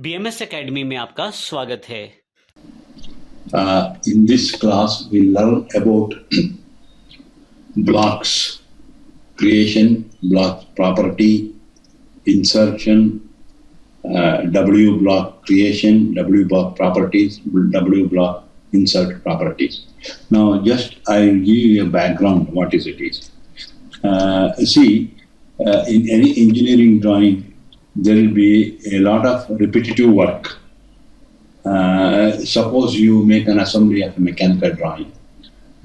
BMS academy में आपका स्वागत है। In this class, we learn about blocks, creation, block property, insertion, W block creation, W block properties, W block insert properties. Now, just I'll give you a background. What is it is? In any engineering drawing, there will be a lot of repetitive work. Suppose you make an assembly of a mechanical drawing.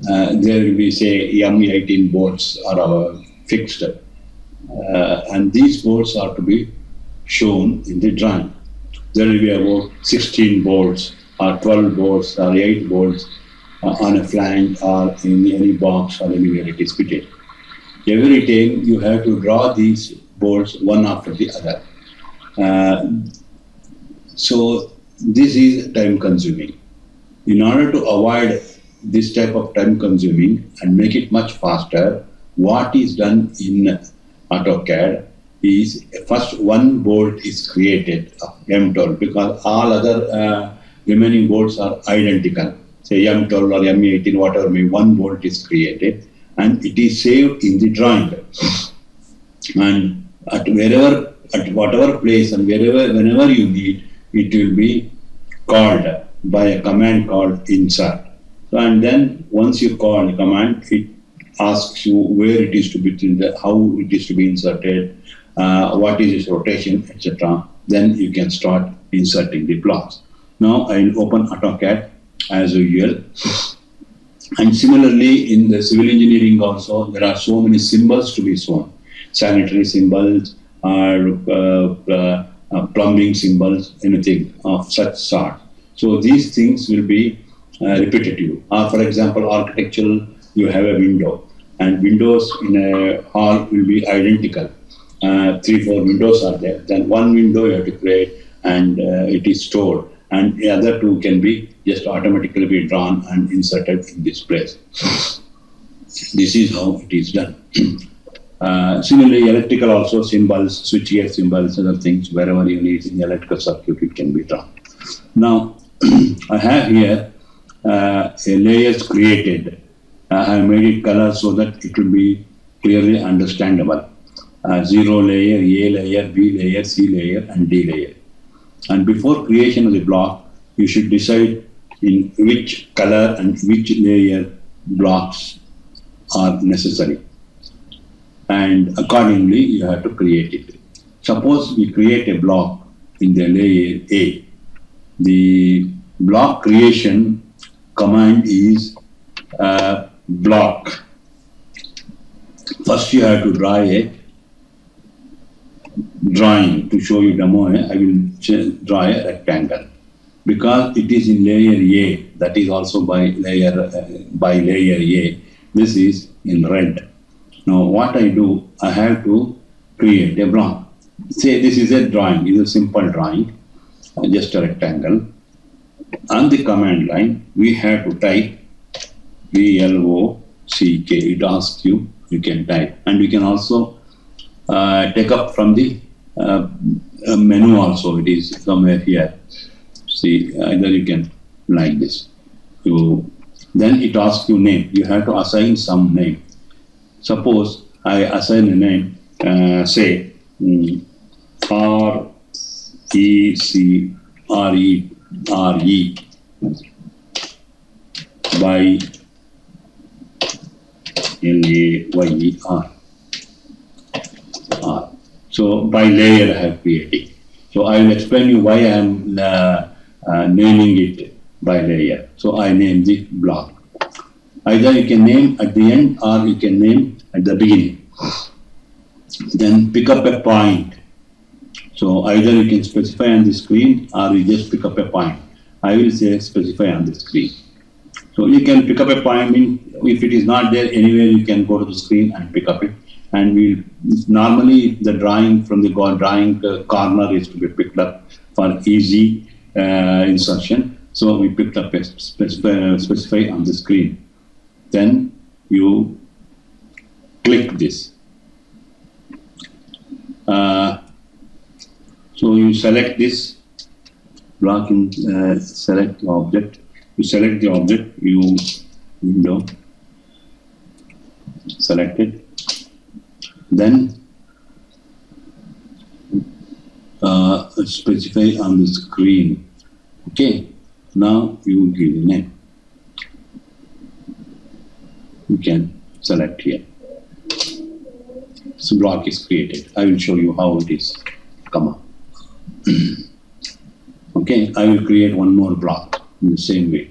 There will be, say, M18 bolts are fixed, and these bolts are to be shown in the drawing. There will be about 16 bolts, or 12 bolts, or 8 bolts on a flange, or in any box, or anywhere it is fitted. Every time you have to draw these bolts one after the other. So this is time consuming. In order to avoid this type of time consuming and make it much faster, what is done in AutoCAD is first one bolt is created of M12 because all other remaining bolts are identical. Say M12 or M18, whatever may, one bolt is created and it is saved in the drawing. And at whatever place and whenever you need, it will be called by a command called insert. So, and then once you call the command, it asks you where it is to be, how it is to be inserted, what is its rotation, etc. Then you can start inserting the blocks. Now I will open AutoCAD as usual. And similarly, in the civil engineering also, there are so many symbols to be shown. Sanitary symbols, plumbing symbols, anything of such sort. So these things will be repetitive. For example, architectural, you have a window, and windows in a hall will be identical. 3-4 windows are there. Then one window you have to create, and it is stored, and the other two can be just automatically be drawn and inserted in this place. This is how it is done. Similarly, electrical also symbols, switchgear symbols, other things, wherever you need in the electrical circuit, it can be drawn. Now, I have here a layers created. I have made it color so that it will be clearly understandable. 0 layer, A layer, B layer, C layer, and D layer. And before creation of the block, you should decide in which color and which layer blocks are necessary. And accordingly, you have to create it. Suppose we create a block in the layer A. The block creation command is block. First, you have to draw a drawing. To show you demo, I will draw a rectangle. Because it is in layer A, that is also by layer A, this is in red. Now what I do, I have to create a block. Say this is a drawing, it is a simple drawing, just a rectangle. On the command line, we have to type block. It asks you, you can type. And you can also take up from the menu also, it is somewhere here. See, either you can like this. So then it asks you name. You have to assign some name. Suppose I assign a name, say RECRE by LAYER. So by layer I have created. So I will explain you why I am naming it by layer. So I name the block. Either you can name at the end or you can name at the beginning. Then pick up a point. So either you can specify on the screen or you just pick up a point. I will say specify on the screen. So you can pick up a point, if it is not there anywhere, you can go to the screen and pick up it. And we normally the drawing from the drawing corner is to be picked up for easy insertion. So we picked up a specify on the screen. Then you click this. So you select this block in select the object. You select the object, you window, select it, then specify on the screen. Okay, now you give the name. You can select here. So block is created. I will show you how it is. Come on. Okay, I will create one more block in the same way.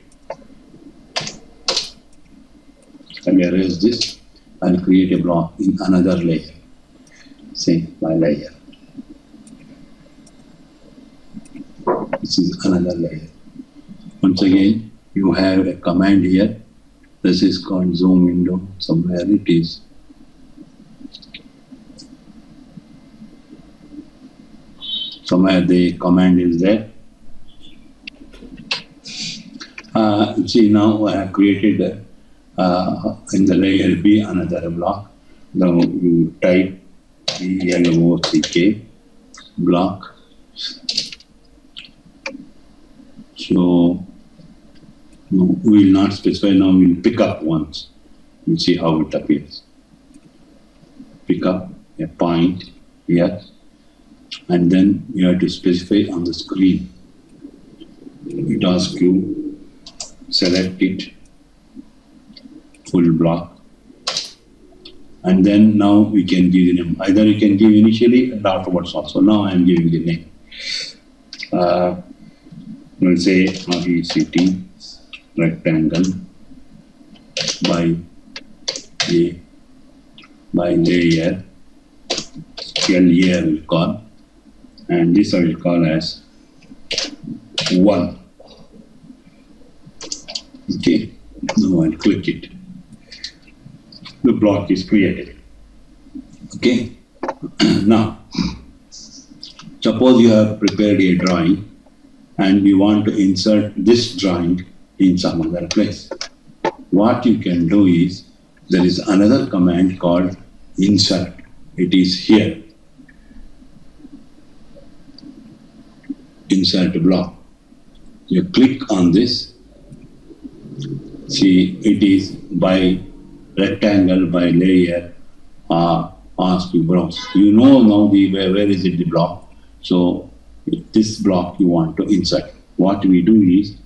I will erase this. I will create a block in another layer. Say my layer. This is another layer. Once again, you have a command here. This is called zoom window. Somewhere it is. Somewhere the command is there. See, now I have created in the layer B another block. Now you type BLOCK block. So no, we will not specify. Now we will pick up once. You see how it appears. Pick up a point here, and then you have to specify on the screen. It asks you select it, full block, and then now we can give the name. Either you can give initially and afterwards also. Now I am giving the name. We'll say RECT rectangle by layer LA I will call, and this I will call as 1. Okay, now I'll click it. The block is created. Okay, now suppose you have prepared a drawing and you want to insert this drawing in some other place. What you can do is, there is another command called insert. It is here. Insert block. You click on this. See, it is by rectangle, by layer, ask you browse. You know now where is it the block. So this block you want to insert. What we do is,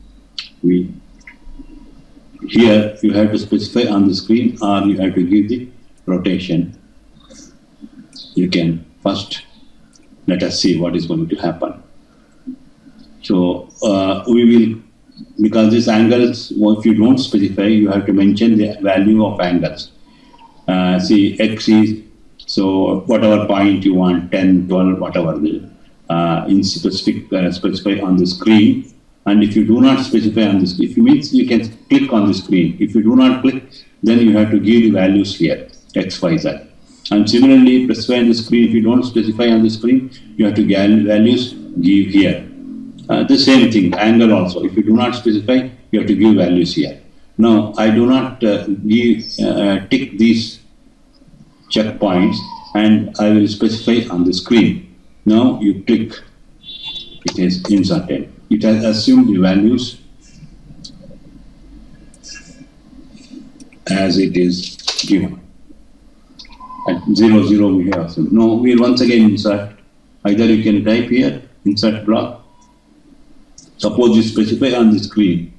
here you have to specify on the screen, or you have to give the rotation. You can first let us see what is going to happen. So we will, because these angles, if you don't specify, you have to mention the value of angles. See, X is, so whatever point you want, 10, 12, whatever, in specify on the screen. And if you do not specify on the screen, if it means you can click on the screen. If you do not click, then you have to give the values here, X, Y, Z. And similarly, specify on the screen. If you don't specify on the screen, you have to give values, give here. The same thing, angle also. If you do not specify, you have to give values here. Now, I do not tick these checkpoints, and I will specify on the screen. Now you click, it is inserted. It has assumed the values as it is given. At 0, 0 we have assumed. No, we will once again insert. Either you can type here, insert block. Suppose you specify on the screen,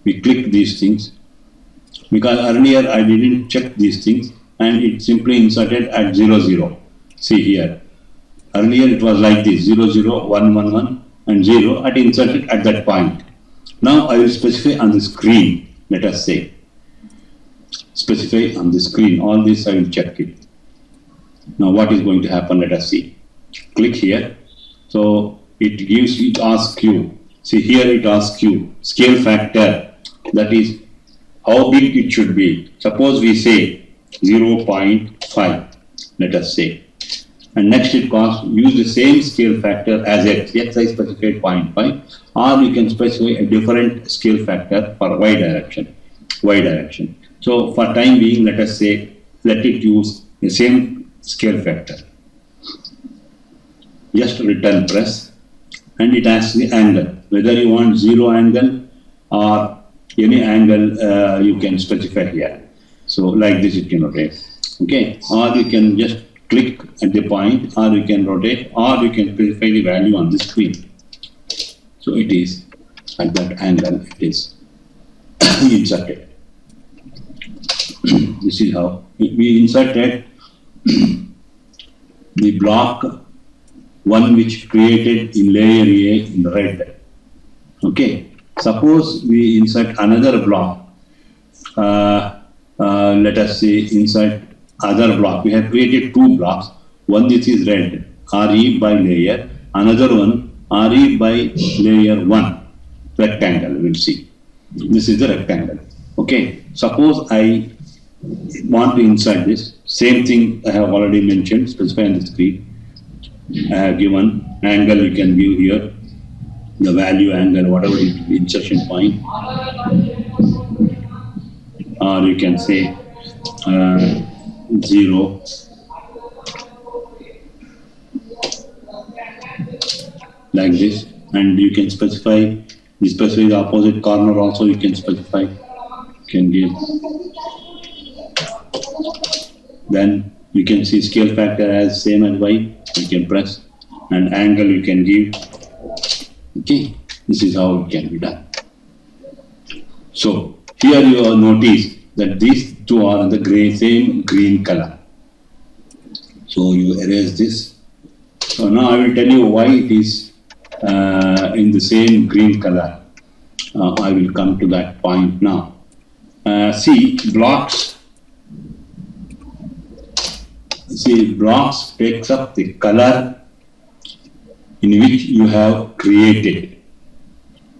we click these things, because earlier I didn't check these things and it simply inserted at 0, 0. See here, earlier it was like this, 0, 0, 1, 1, 1 and 0, and inserted at that point. Now I will specify on the screen, let us say. Specify on the screen, all this I will check it. Now what is going to happen, let us see. Click here, so it asks you. See here it asks you scale factor, that is how big it should be. Suppose we say 0.5, let us say. And next it costs, use the same scale factor as X. X I specified 0.5, or you can specify a different scale factor for Y direction. So for time being, let us say, let it use the same scale factor. Just return press, and it asks the angle. whether you want 0 angle or any angle you can specify here. So like this you can rotate, okay, or you can just click at the point, or you can rotate, or you can specify the value on the screen. So it is at that angle it is inserted. This is how we inserted the block one which created in layer A in red. Okay, suppose we insert another block. Let us say insert other block. We have created two blocks. One this is red, RE by layer. Another one RE by layer 1, rectangle. We'll see. This is the rectangle. Okay. Suppose I want to insert this. Same thing I have already mentioned. Specify on the screen. I have given angle. You can view here the value angle, whatever it is, insertion point, or you can say 0. Like this, and you can specify the opposite corner also. You can specify. You can give. Then you can see scale factor as same as Y. You can press, and angle you can give. Okay, this is how it can be done. So here you will notice that these two are in the same green color. So you erase this. So now I will tell you why it is in the same green color. I will come to that point now. See blocks. See blocks takes up the color in which you have created.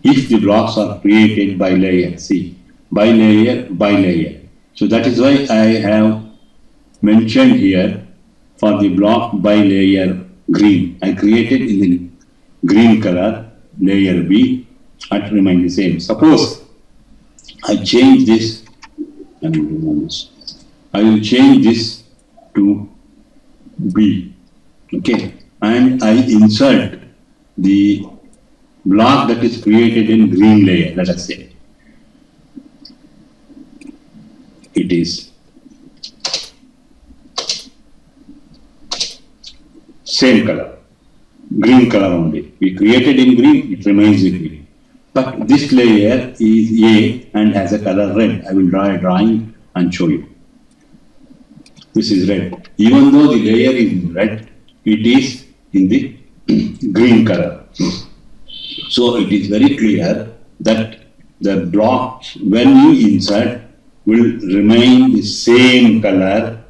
If the blocks are created by layer, see, by layer by layer. So that is why I have mentioned here for the block by layer green. I created in the green color layer B, it remains the same. Suppose I change this, I will change this to B, okay, and I insert the block that is created in green layer, let us say. It is same color, green color only. We created in green, it remains in green. But this layer is A and has a color red. I will draw a drawing and show you. This is red. Even though the layer is red, it is in the green color. So it is very clear that the blocks, when you insert, will remain the same color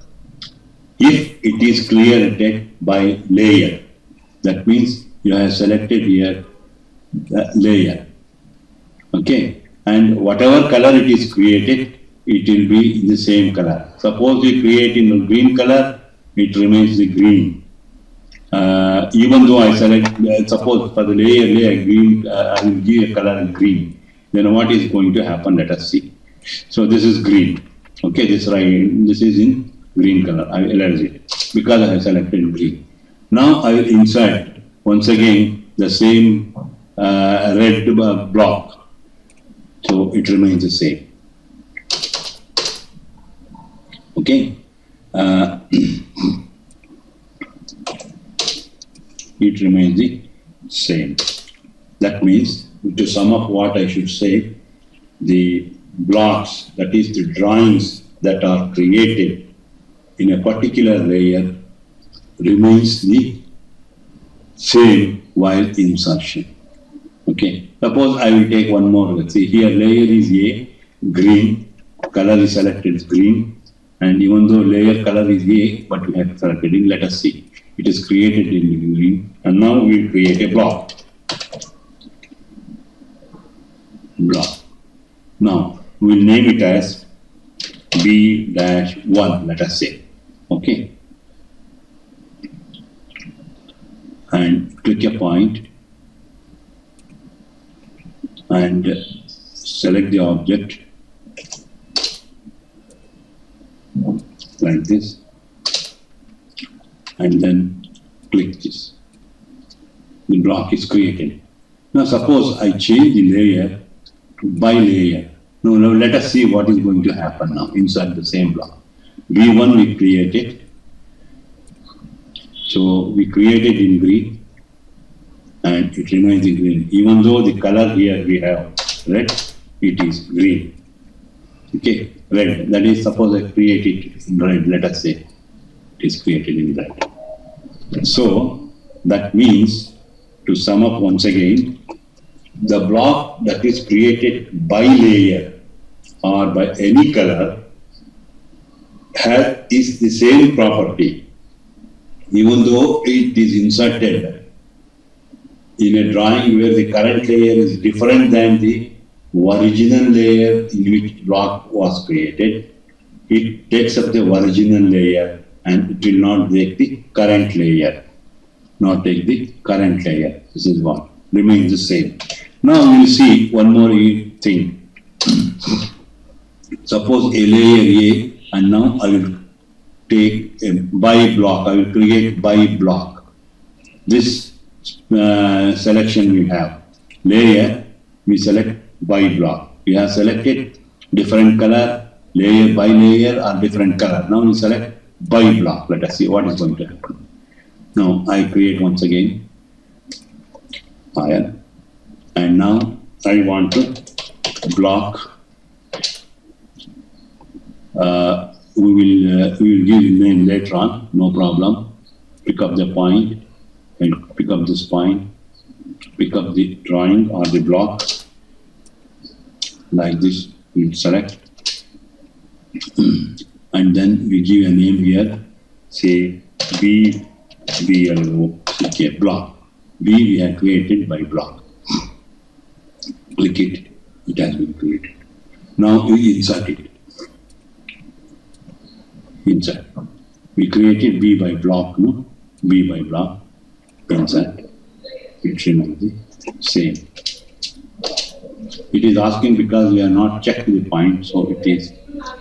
if it is created by layer. That means you have selected here the layer. Okay, and whatever color it is created, it will be in the same color. Suppose you create in the green color, it remains the green. Even though I select, suppose for the layer green, I will give a color green. Then what is going to happen? Let us see. So this is green. Okay, this is in green color. I will erase it because I have selected green. Now I will insert once again the same red block. So it remains the same. Okay. It remains the same. That means, to sum up what I should say, the blocks, that is the drawings that are created in a particular layer, remains the same while insertion. Okay. Suppose I will take one more. Let's see here, layer is A, green, color is selected is green, and even though layer color is A, but we have selected it, let us see. It is created in green, and now we will create a block. Now we will name it as B-1, let us say. Okay. And click a point and select the object like this, and then click this. The block is created. Now suppose I change the layer to by layer. Now let us see what is going to happen now inside the same block. V1 we created. So we created in green and it remains in green. Even though the color here we have red, it is green. Okay, red. That is, suppose I create it in red, let us say it is created in red. So that means, to sum up once again, the block that is created by layer or by any color is the same property, even though it is inserted in a drawing where the current layer is different than the original layer in which block was created. It takes up the original layer and it will not take the current layer. Not take the current layer. This is one. Remains the same. Now we will see one more thing. Suppose a layer A, and now I will take a by block. I will create by block. This selection we have. Layer, we select by block. We have selected different color, layer by layer or different color. Now we select by block. Let us see what is going to happen. Now I create once again file, and now I want to block. We will give name later on, no problem. Pick up the point and pick up this point, pick up the drawing or the block like this. We select and then we give a name here, say BLO, okay, block. B we have created by block. Click it, it has been created. Now we insert it. Insert. We created B by block, no? B by block. Insert. It remains the same. It is asking because we have not checked the point, so it is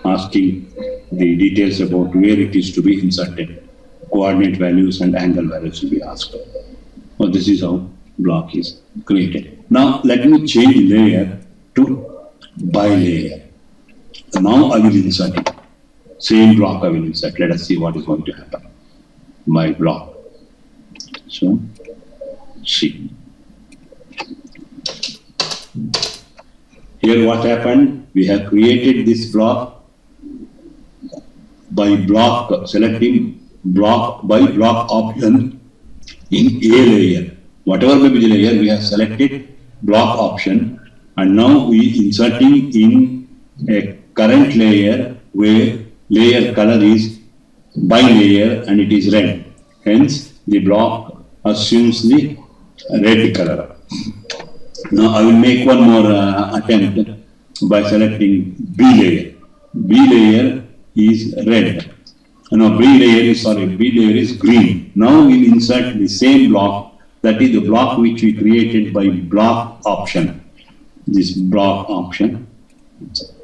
asking the details about where it is to be inserted. Coordinate values and angle values will be asked. So this is how block is created. Now let me change layer to by layer. So now I will insert it. Same block I will insert. Let us see what is going to happen. By block. So see. Here what happened? We have created this block by block, selecting block by block option in a layer. Whatever may be the layer, we have selected block option, and now we inserting in a current layer where layer color is by layer and it is red. Hence, the block assumes the red color. Now I will make one more attempt by selecting B layer. B layer is red. No, B layer is green. Now we will insert the same block, that is the block which we created by block option. This block option,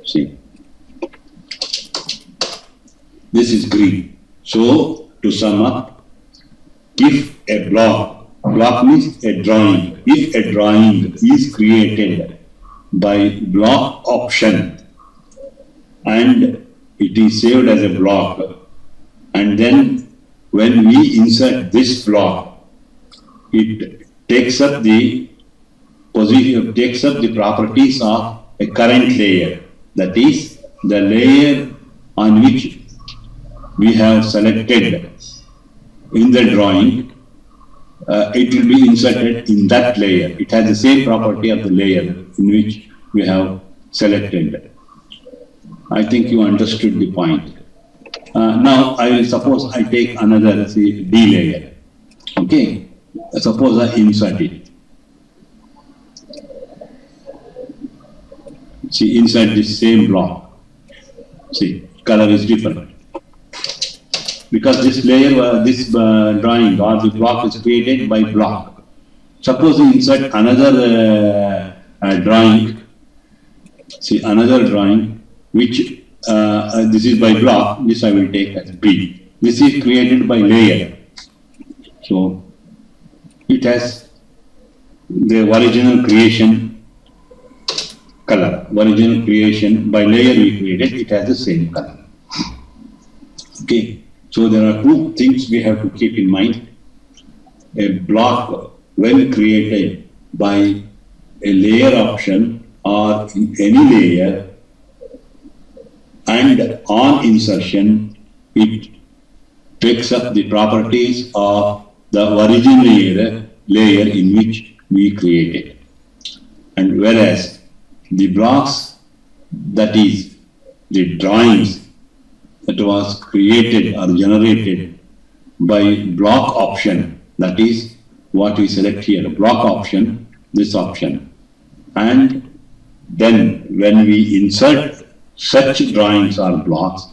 see. This is green. So to sum up, if a block means a drawing. If a drawing is created by block option and it is saved as a block, and then when we insert this block, it takes up the position, takes up the properties of a current layer. That is the layer on which we have selected in the drawing. It will be inserted in that layer. It has the same property of the layer in which we have selected. I think you understood the point. Now I will suppose I take another, say, D layer. Okay. Suppose I insert it. See, inside this same block. See, color is different. Because this layer, this drawing or the block is created by block. Suppose we insert another drawing, see another drawing which this is by block, this I will take as B. This is created by layer. So it has the original creation color. Original creation by layer we created, it has the same color. Okay, so there are two things we have to keep in mind. A block when created by a layer option or in any layer and on insertion, it takes up the properties of the original layer in which we created. And whereas the blocks, that is the drawings that was created or generated by block option, that is what we select here, block option, this option. And then when we insert such drawings or blocks,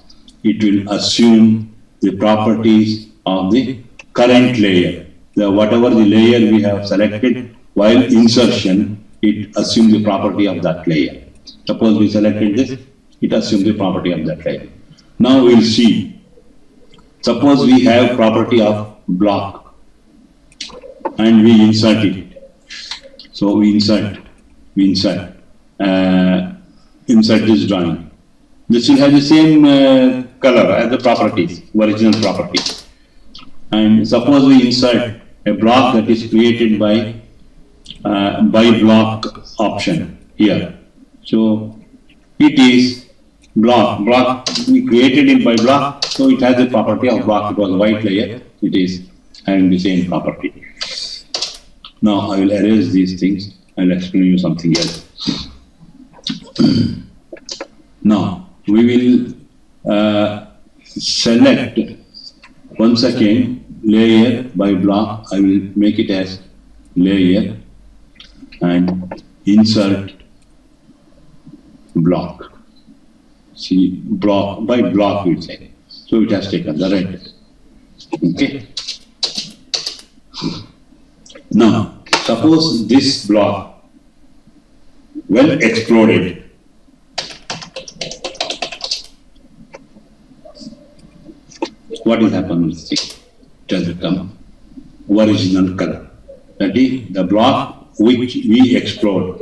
it will assume the properties of the current layer. Whatever the layer we have selected while insertion, it assumes the property of that layer. Suppose we selected this, it assumes the property of that layer. Now we'll see. Suppose we have property of block and we insert it. So we insert this drawing. This will have the same color as the properties, original properties. And suppose we insert a block that is created by block option here. So it is block we created it by block, so it has the property of block. It was a white layer, it is having the same property. Now I will erase these things and explain you something else. Now we will select once again layer by block. I will make it as layer and insert block. See, block by block we say. So it has taken the red. Okay. Now suppose this block, well exploded, what will happen with it? It has become original color. That is the block which we explode.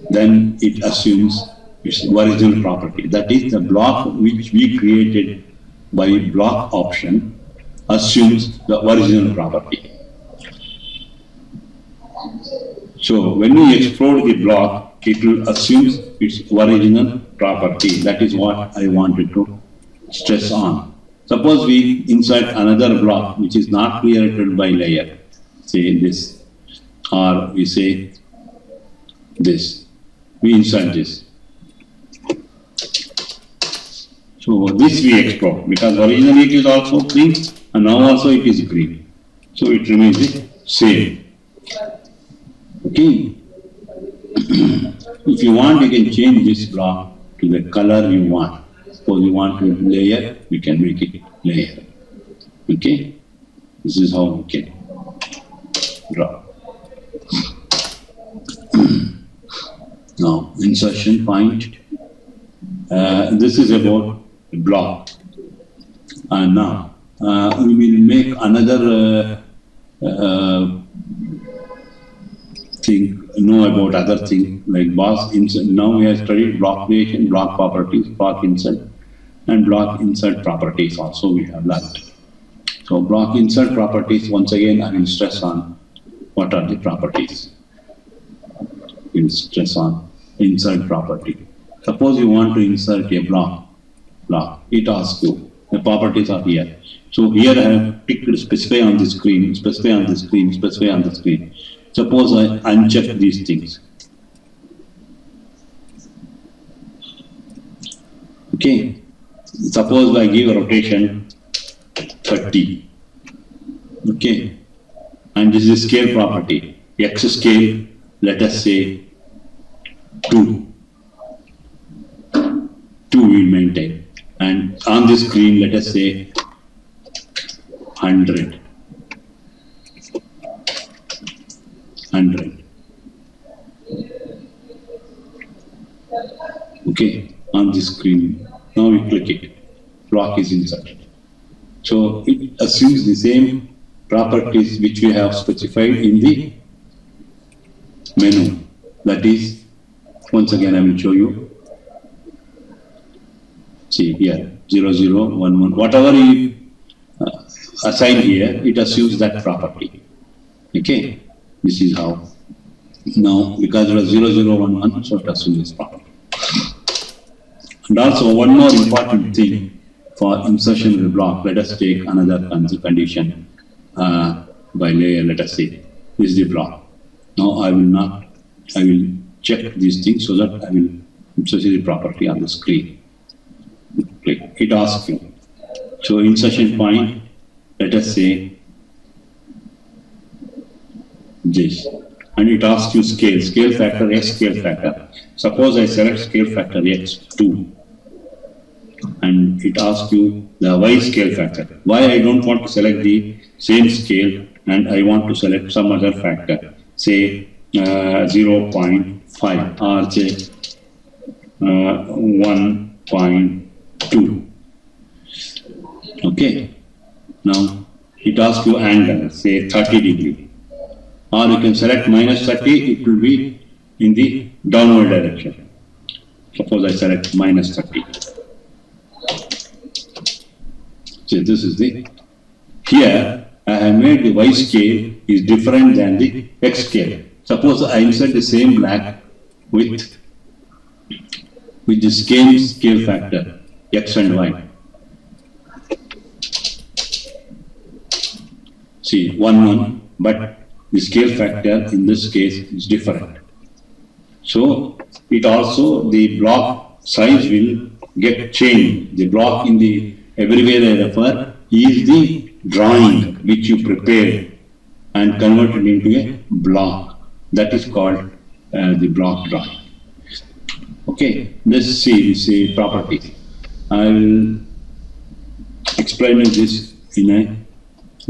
Then it assumes its original property. That is the block which we created by block option assumes the original property. So when we explode the block, it will assume its original property. That is what I wanted to stress on. Suppose we insert another block which is not created by layer, say this, or we say this. We insert this. So this we explode because originally it is also green and now also it is green. So it remains the same. Okay. If you want, you can change this block to the color you want. Suppose you want to layer, we can make it layer. Okay. This is how we can draw. Now insertion point. This is about block. And now we will make another thing, know about other thing like box insert. Now we have studied block creation, block properties, block insert, and block insert properties also we have learned. So block insert properties, once again I will stress on what are the properties. We'll stress on insert property. Suppose you want to insert a block. It asks you, the properties are here. So here I have picked specify on the screen, specify on the screen, specify on the screen. Suppose I uncheck these things. Okay. Suppose I give a rotation 30. Okay. And this is scale property. X scale, let us say 2. 2 we maintain. And on the screen, let us say 100. 100. Okay, on the screen. Now we click it. Block is inserted. So it assumes the same properties which we have specified in the menu. That is, once again I will show you. See here, 0011. Whatever you assign here, it assumes that property. Okay, this is how. Now, because it was 0011, so it assumes this property. And also, one more important thing for insertion of the block, let us take another condition by layer, let us say, this is the block. Now, I will check these things so that I will insert the property on the screen. Click. It asks you. So, insertion point, let us say this. And it asks you scale factor, X scale factor. Suppose I select scale factor X2. And it asks you the Y scale factor. Why I don't want to select the same scale and I want to select some other factor, say 0.5 or say 1.2. Okay. Now it asks you angle, say 30 degree. Or you can select minus 30, it will be in the downward direction. Suppose I select minus 30. So this is the, here I have made the Y scale is different than the X scale. Suppose I insert the same black with the same scale factor, X and Y. See, 1, but the scale factor in this case is different. So it also, the block size will get changed. The block in the everywhere I refer is the drawing which you prepared and converted into a block. That is called the block drawing. Okay, let's see this property. I will explain this in a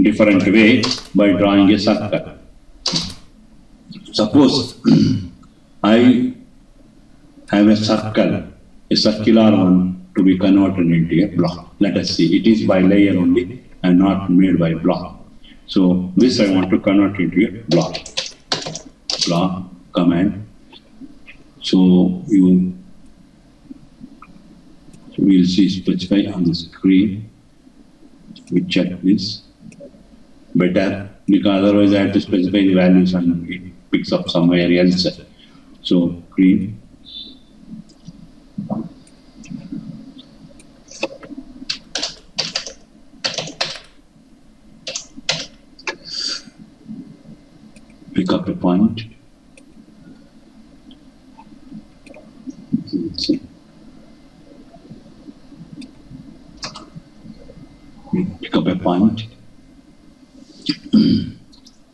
different way by drawing a circle. Suppose I have a circle, a circular one to be converted into a block. Let us see, it is by layer only and not made by block. So this I want to convert into a block. Block command. So you will see specify on the screen. We check this better because otherwise I have to specify the values and it picks up somewhere else. So green. Pick up a point. Let's see. Pick up a point.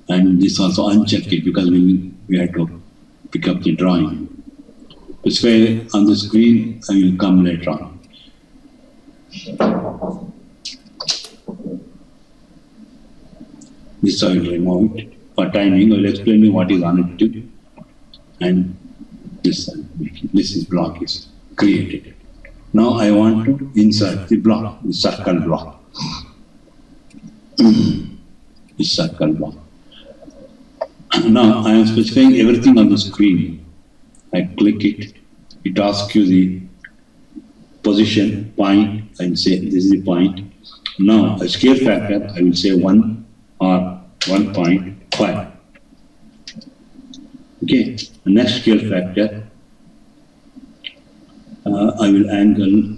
And this also uncheck it because we had to pick up the drawing. This way on the screen I will come later on. This I will remove it. For timing, I will explain you what is on it too. And this is block is created. Now I want to insert the block, the circle block. This circle block. Now I am specifying everything on the screen. I click it. It asks you the position, point, and say this is the point. Now a scale factor, I will say 1 or 1.5. Okay, the next scale factor, I will angle.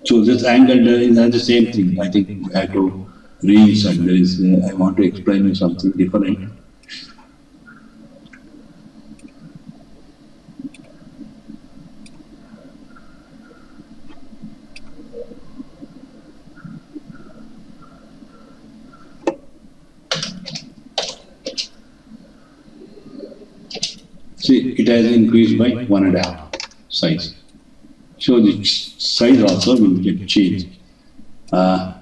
So this angle is the same thing. I think I have to reinsert. There is, I want to explain you something different. See, it has increased by 1.5 size. So the size also will get changed. So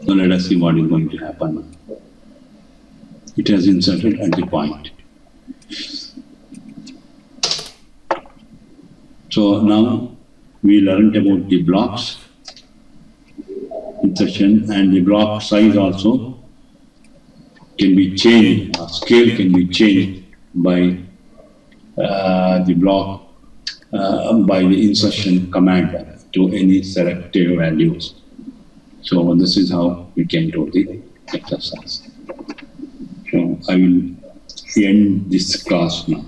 let us see what is going to happen. It has inserted at the point. So now we learned about the blocks insertion, and the block size also can be changed, scale can be changed by the block by the insertion command to any selective values. So this is how we can do the exercise. So I will end this class now.